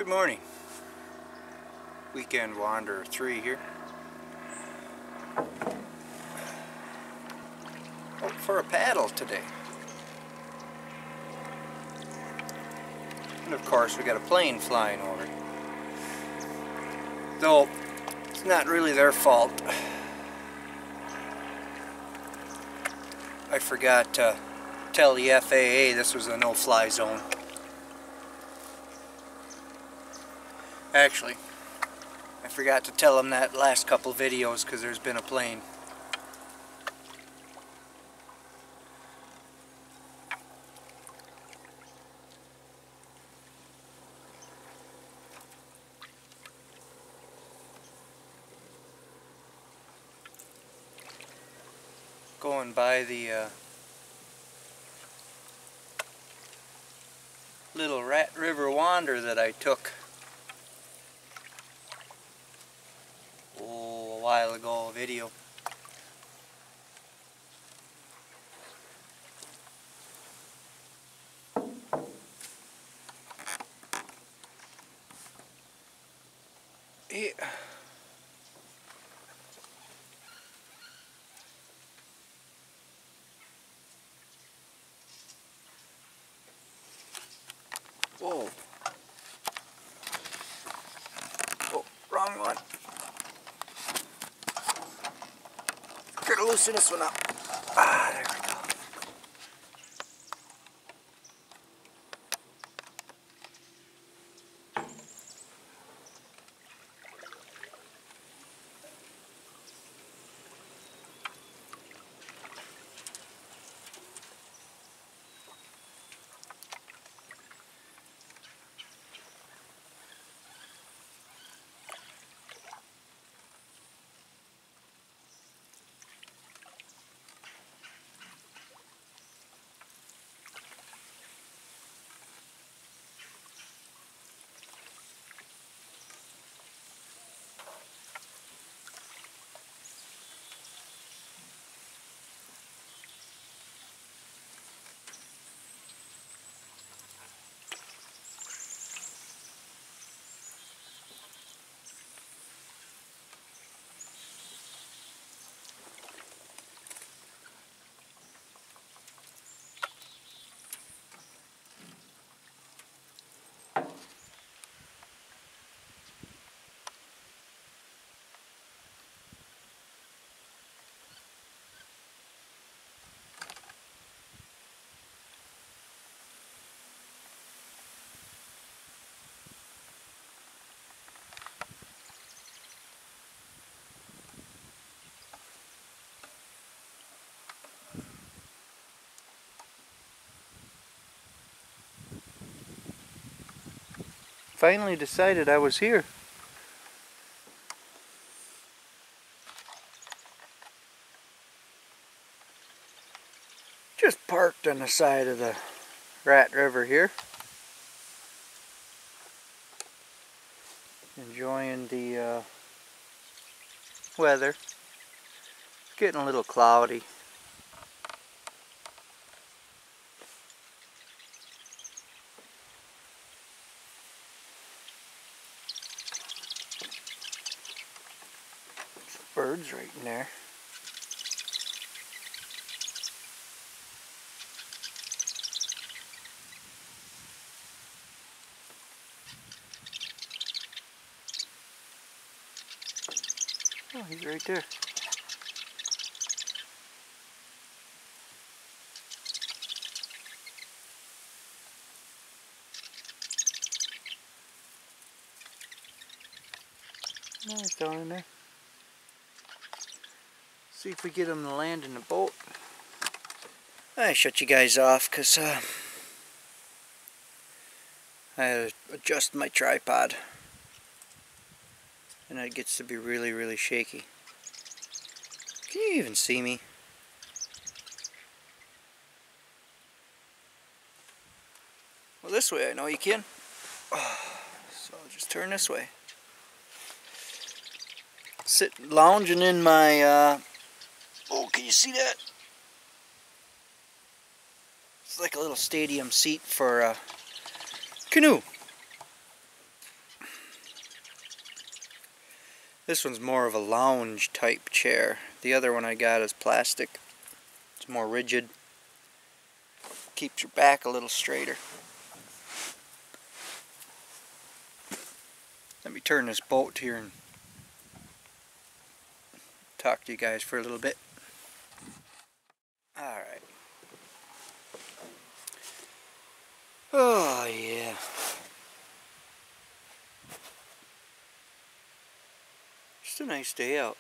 Good morning. Weekend Wanderer 3 here. Out for a paddle today. And of course we got a plane flying over. Though it's not really their fault. I forgot to tell the FAA this was a no-fly zone. Actually, I forgot to tell them that last couple videos because there's been a plane. Going by the little Rat River wander that I took a while ago, a video. Yeah. Whoa. Oh, wrong one. Gotta loosen this one up. Ah, there we go. Finally decided I was here. Just parked on the side of the Rat River here. Enjoying the weather. It's getting a little cloudy. Birds right in there. Oh, he's right there. No, he's down in there. See if we get him to land in the boat. I shut you guys off because I had to adjust my tripod and it gets to be really shaky. Can you even see me? Well, this way I know you can. So I'll just turn this way. Lounging in my oh, can you see that? It's like a little stadium seat for a canoe. This one's more of a lounge type chair. The other one I got is plastic. It's more rigid. Keeps your back a little straighter. Let me turn this boat here and talk to you guys for a little bit. Alright. Oh yeah. Just a nice day out.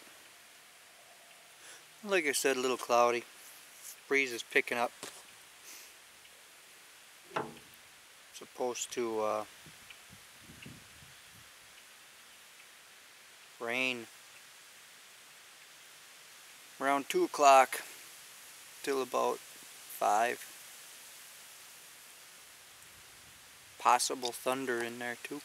Like I said, a little cloudy. Breeze is picking up. Supposed to rain around 2 o'clock till about 5. Possible thunder in there too.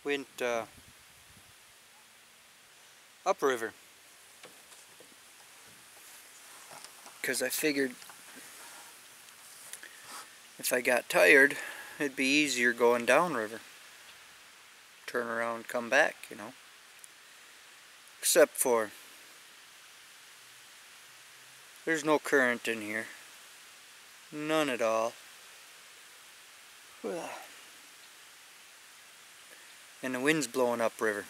Went upriver because I figured if I got tired it'd be easier going downriver. Turn around, come back, you know. Except for there's no current in here. None at all. And the wind's blowing upriver.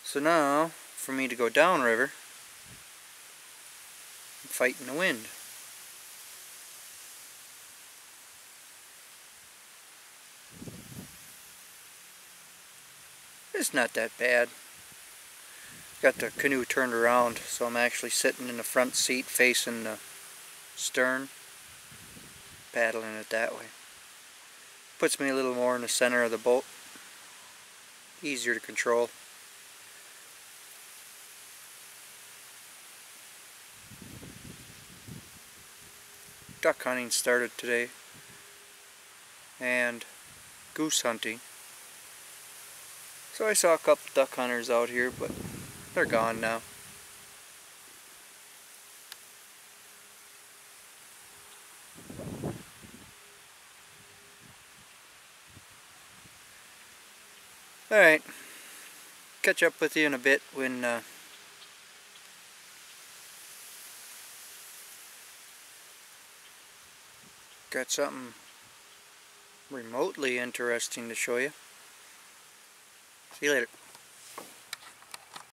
So now, for me to go downriver, I'm fighting the wind. It's not that bad. Got the canoe turned around, so I'm actually sitting in the front seat facing the stern, paddling it that way. Puts me a little more in the center of the boat. Easier to control. Duck hunting started today, and goose hunting. So I saw a couple duck hunters out here, but they're gone now. Alright, catch up with you in a bit when got something remotely interesting to show you. See you later.